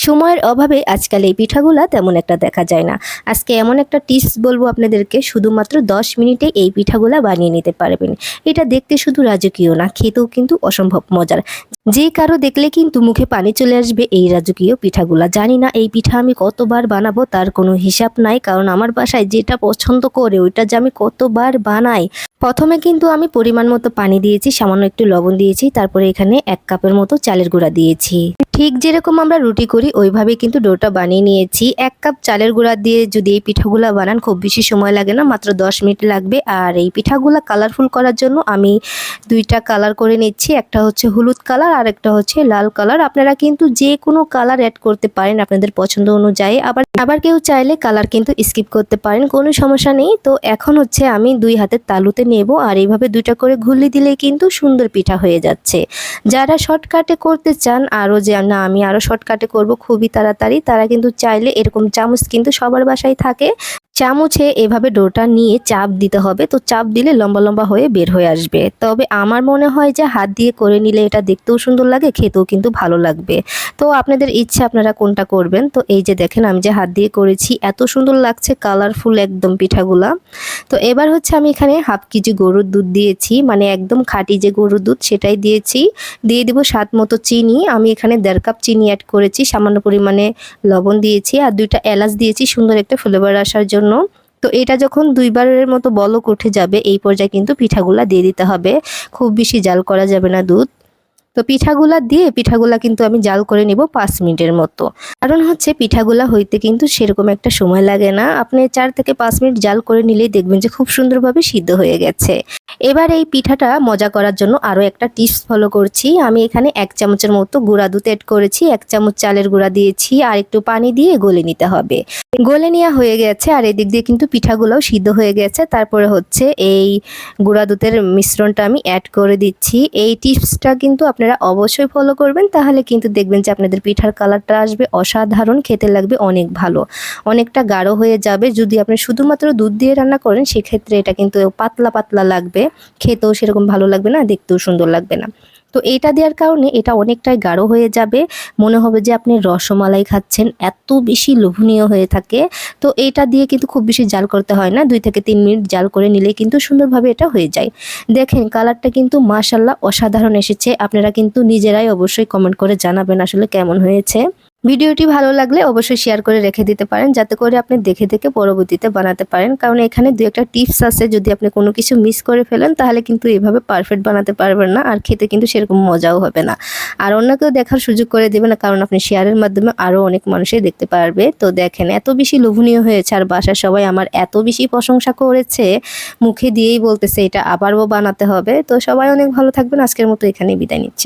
সময়ের অভাবে আজকাল এই পিঠাগুলা তেমন একটা দেখা যায় না। আজকে এমন একটা টিপস বলবো আপনাদেরকে, শুধুমাত্র 10 মিনিটে এই পিঠাগুলা বানিয়ে নিতে পারবেন। এটা দেখতে শুধু রাজকীয় না, খেতেও কিন্তু অসম্ভব মজার। যে কারো দেখলে কিন্তু মুখে পানি চলে আসবে এই রাজকীয় পিঠাগুলা। জানি না এই পিঠা আমি কতবার বানাবো তার কোনো হিসাব নাই, কারণ আমার বাসায় যেটা পছন্দ করে ওইটা যে আমি কতবার বানাই। প্রথমে কিন্তু আমি পরিমাণ মতো পানি দিয়েছি, সামান্য একটু লবণ দিয়েছি, তারপরে এখানে 1 কাপের মতো চালের গুঁড়া দিয়েছি। ঠিক যেরকম আমরা রুটি করি ওইভাবেই কিন্তু ডোটা বানিয়ে নিয়েছি। 1 কাপ চালের গুঁড়া দিয়ে যদি এই পিঠাগুলা বানান খুব বেশি সময় লাগে না, মাত্র 10 মিনিট লাগবে। আর এই পিঠাগুলা কালারফুল করার জন্য আমি 2টা কালার করে নিচ্ছি। একটা হচ্ছে হলুদ কালার আর একটা হচ্ছে লাল কালার। আপনারা কিন্তু যে কোনো কালার অ্যাড করতে পারেন আপনাদের পছন্দ অনুযায়ী। আবার কেউ চাইলে কালার কিন্তু স্কিপ করতে পারেন, কোনো সমস্যা নেই। তো এখন হচ্ছে আমি 2 হাতের তালুতে নেব আর এইভাবে 2টা করে ঘুরলি দিলেই কিন্তু সুন্দর পিঠা হয়ে যাচ্ছে। যারা শর্টকাটে করতে চান আরও যে না আমি আরও শর্টকাটে করব খুবই তাড়াতাড়ি, তারা কিন্তু চাইলে এরকম চামচ কিন্তু সবার বাসায় থাকে। চামচে এভাবে ডোটা নিয়ে চাপ দিতে হবে, তো চাপ দিলে লম্বা লম্বা হয়ে বের হয়ে আসবে। তবে আমার মনে হয় যে হাত দিয়ে করে নিলে এটা দেখতেও সুন্দর লাগে, খেতেও কিন্তু ভালো লাগবে। তো আপনাদের ইচ্ছা আপনারা কোনটা করবেন। তো এই যে দেখেন আমি যে হাত দিয়ে করেছি, এত সুন্দর লাগছে কালারফুল একদম পিঠাগুলা। তো এবার হচ্ছে আমি এখানে হাফ কেজি গরুর দুধ দিয়েছি, মানে একদম খাঁটি যে গরুর দুধ সেটাই দিয়েছি। দিয়ে দিব স্বাদ মতো চিনি, আমি এখানে 1.5 কাপ চিনি অ্যাড করেছি, সামান্য পরিমাণে লবণ দিয়েছি আর 2টা এলাচ দিয়েছি সুন্দর একটা ফ্লেভার আসার জন্য। তো এটা যখন 2বারের মতো বলক উঠে যাবে এই পর্যায়ে কিন্তু পিঠাগুলা দিয়ে দিতে হবে। খুব বেশি জাল করা যাবে না দুধ। তো পিঠাগুলা কিন্তু আমি জাল করে নিব 5 মিনিটের মতো। কারণ হচ্ছে পিঠাগুলা হইতে কিন্তু সেরকম একটা সময় লাগে না, আপনি 4 থেকে 5 মিনিট জাল করে নিলেই দেখবেন যে খুব সুন্দরভাবে সিদ্ধ হয়ে গেছে। এবার এই পিঠাটা মজা করার জন্য আরও একটা টিপস ফলো করছি। আমি এখানে 1 চামচের মতো গুঁড়া দুধ অ্যাড করেছি, 1 চামচ চালের গুঁড়া দিয়েছি আর একটু পানি দিয়ে গলে নিতে হবে। গলে নেওয়া হয়ে গেছে আর এদিক দিয়ে কিন্তু পিঠাগুলোও সিদ্ধ হয়ে গেছে। তারপরে হচ্ছে এই গুঁড়া দুধের মিশ্রণটা আমি অ্যাড করে দিচ্ছি। এই টিপসটা কিন্তু আপনারা অবশ্যই ফলো করবেন, তাহলে কিন্তু দেখবেন যে আপনাদের পিঠার কালারটা আসবে অসাধারণ, খেতে লাগবে অনেক ভালো, অনেকটা গাঢ় হয়ে যাবে। যদি আপনি শুধুমাত্র দুধ দিয়ে রান্না করেন সেক্ষেত্রে এটা কিন্তু পাতলা পাতলা লাগবে, খেতেও সেরকম ভালো লাগবে না, দেখতেও সুন্দর লাগবে না। তো এটা দেওয়ার কারণে এটা অনেকটাই গাঢ় হয়ে যাবে, মনে হবে যে আপনি রসমালাই খাচ্ছেন, এত বেশি লোভনীয় হয়ে থাকে। তো এটা দিয়ে কিন্তু খুব বেশি জাল করতে হয় না, 2 থেকে 3 মিনিট জাল করে নিলে কিন্তু সুন্দরভাবে এটা হয়ে যায়। দেখেন কালারটা কিন্তু মাশাআল্লাহ অসাধারণ এসেছে। আপনারা কিন্তু নিজেরাই অবশ্যই কমেন্ট করে জানাবেন আসলে কেমন হয়েছে। ভিডিওটি ভালো লাগলে অবশ্যই শেয়ার করে রেখে দিতে পারেন, যাতে করে আপনি দেখে দেখে পরবর্তীতে বানাতে পারেন। কারণ এখানে 2-একটা টিপস আছে, যদি আপনি কোনো কিছু মিস করে ফেলেন তাহলে কিন্তু এভাবে পারফেক্ট বানাতে পারবেন না, আর খেতে কিন্তু সেরকম মজাও হবে না। আর অন্যকেও দেখার সুযোগ করে দেবেন, কারণ আপনি শেয়ারের মাধ্যমে আরও অনেক মানুষই দেখতে পারবে। তো দেখেন এত বেশি লোভনীয় হয়েছে আর বাসার সবাই আমার এত বেশি প্রশংসা করেছে, মুখে দিয়েই বলতেছে এটা আবারও বানাতে হবে। তো সবাই অনেক ভালো থাকবেন, আজকের মতো এখানেই বিদায় নিচ্ছি।